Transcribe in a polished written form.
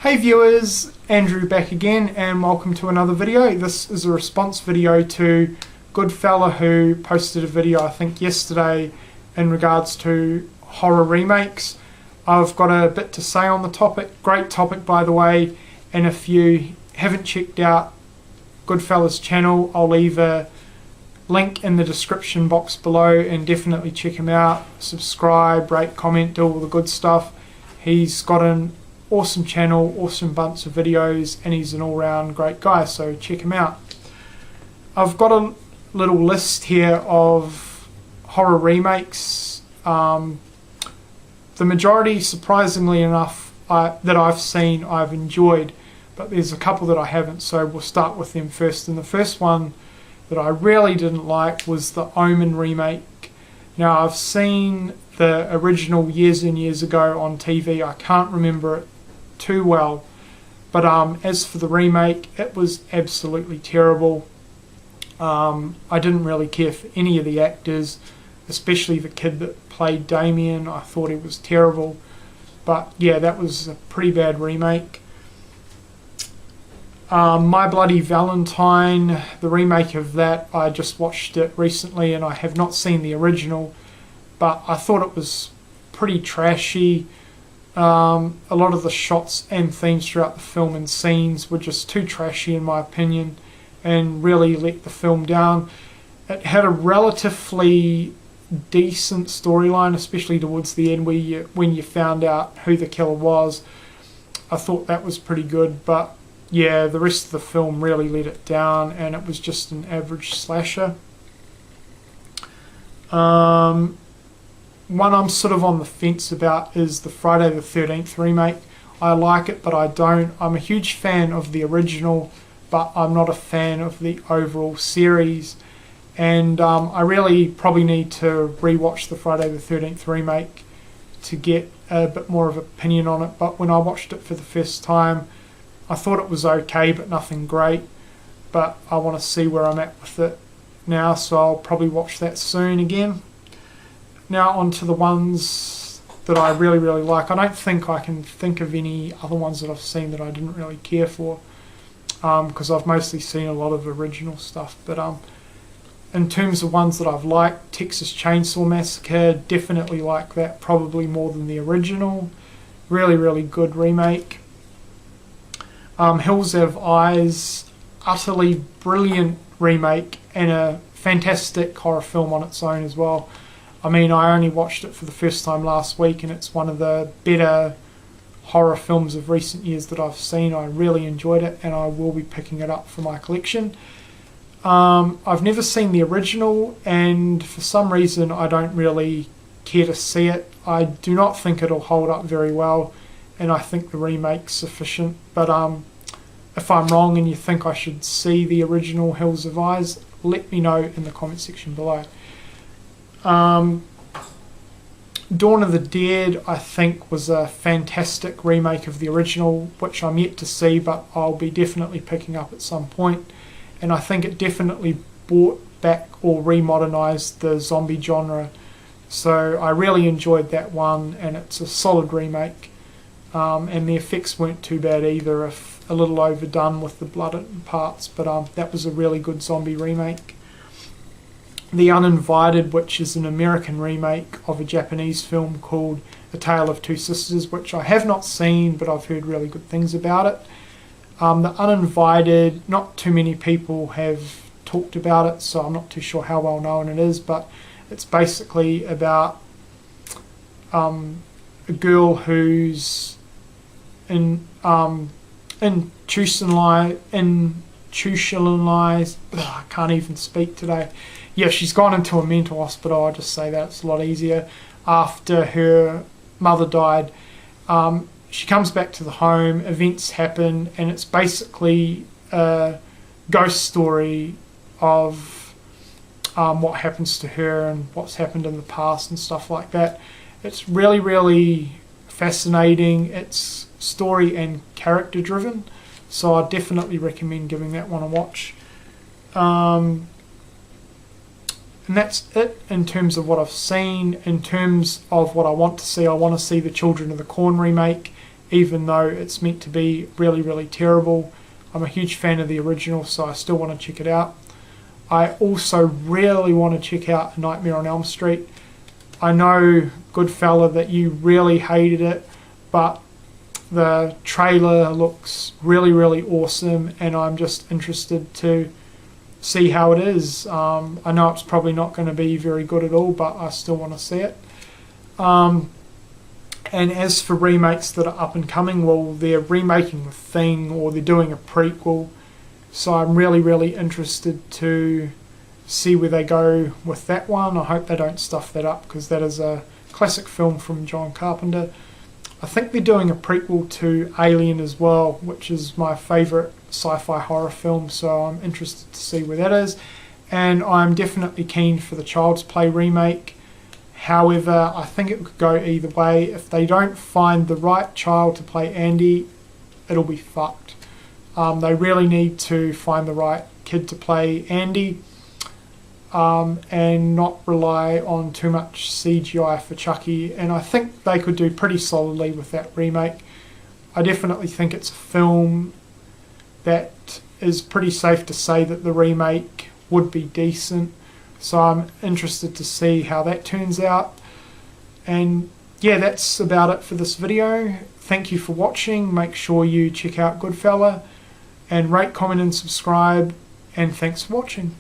Hey viewers, Andrew back again and welcome to another video. This is a response video to Goodfella, who posted a video I think yesterday in regards to horror remakes. I've got a bit to say on the topic. Great topic, by the way, and if you haven't checked out Goodfella's channel, I'll leave a link in the description box below and definitely check him out. Subscribe, rate, comment, do all the good stuff. He's got an awesome channel, awesome bunch of videos, and he's an all-round great guy, so check him out. I've got a little list here of horror remakes. The majority, surprisingly enough, that I've seen, I've enjoyed, but there's a couple that I haven't, so we'll start with them first. And the first one that I really didn't like was the Omen remake. Now, I've seen the original years and years ago on TV. I can't remember it too well, but as for the remake, it was absolutely terrible. I didn't really care for any of the actors, especially the kid that played Damien. I thought he was terrible, but yeah, that was a pretty bad remake. My Bloody Valentine, the remake of that, I just watched it recently and I have not seen the original, but I thought it was pretty trashy. A lot of the shots and themes throughout the film and scenes were just too trashy in my opinion and really let the film down. It had a relatively decent storyline, especially towards the end when you found out who the killer was. I thought that was pretty good, but yeah, the rest of the film really let it down and it was just an average slasher. One I'm sort of on the fence about is the Friday the 13th remake. I like it, but I don't. I'm a huge fan of the original, but I'm not a fan of the overall series. And I really probably need to rewatch the Friday the 13th remake to get a bit more of an opinion on it. But when I watched it for the first time, I thought it was okay, but nothing great. But I want to see where I'm at with it now, so I'll probably watch that soon again. Now on to the ones that I really like. I don't think I can think of any other ones that I've seen that I didn't really care for, because I've mostly seen a lot of original stuff. But in terms of ones that I've liked, Texas Chainsaw Massacre, definitely like that, probably more than the original. Really good remake. Hills Have Eyes, utterly brilliant remake and a fantastic horror film on its own as well. I mean, I only watched it for the first time last week and it's one of the better horror films of recent years that I've seen. I really enjoyed it and I will be picking it up for my collection. I've never seen the original and for some reason I don't really care to see it. I do not think it'll hold up very well and I think the remake's sufficient. But if I'm wrong and you think I should see the original Hills of Eyes, let me know in the comment section below. Dawn of the Dead, I think, was a fantastic remake of the original, which I'm yet to see, but I'll be definitely picking up at some point. And I think it definitely brought back or remodernized the zombie genre. So I really enjoyed that one, and it's a solid remake. And the effects weren't too bad either, if a little overdone with the blood in parts, but that was a really good zombie remake. The Uninvited, which is an American remake of a Japanese film called A Tale of Two Sisters, which I have not seen, but I've heard really good things about it. The Uninvited, not too many people have talked about it, so I'm not too sure how well known it is, but it's basically about a girl who's institutionalized. I can't even speak today. Yeah, she's gone into a mental hospital. I'll just say that, it's a lot easier. After her mother died, she comes back to the home, events happen, and it's basically a ghost story of what happens to her and what's happened in the past and stuff like that. It's really fascinating. It's story and character driven, so I definitely recommend giving that one a watch. And that's it in terms of what I've seen. In terms of what I want to see the Children of the Corn remake even though it's meant to be really, really terrible. I'm a huge fan of the original, so I still want to check it out. I also really want to check out A Nightmare on Elm Street. I know, Goodfella, that you really hated it, but the trailer looks really, really awesome, and I'm just interested to see how it is. I know it's probably not going to be very good at all, but I still want to see it. And as for remakes that are up and coming, well, they're remaking The Thing, or they're doing a prequel. So I'm really, really interested to see where they go with that one. I hope they don't stuff that up, because that is a classic film from John Carpenter. I think they're doing a prequel to Alien as well, which is my favourite sci-fi horror film, so I'm interested to see where that is. And I'm definitely keen for the Child's Play remake. However, I think it could go either way. If they don't find the right child to play Andy, it'll be fucked. They really need to find the right kid to play Andy, and not rely on too much CGI for Chucky. And I think they could do pretty solidly with that remake. I definitely think it's a film that is pretty safe to say that the remake would be decent. So I'm interested to see how that turns out. And yeah, that's about it for this video. Thank you for watching. Make sure you check out Goodfella, and rate, comment and subscribe. And thanks for watching.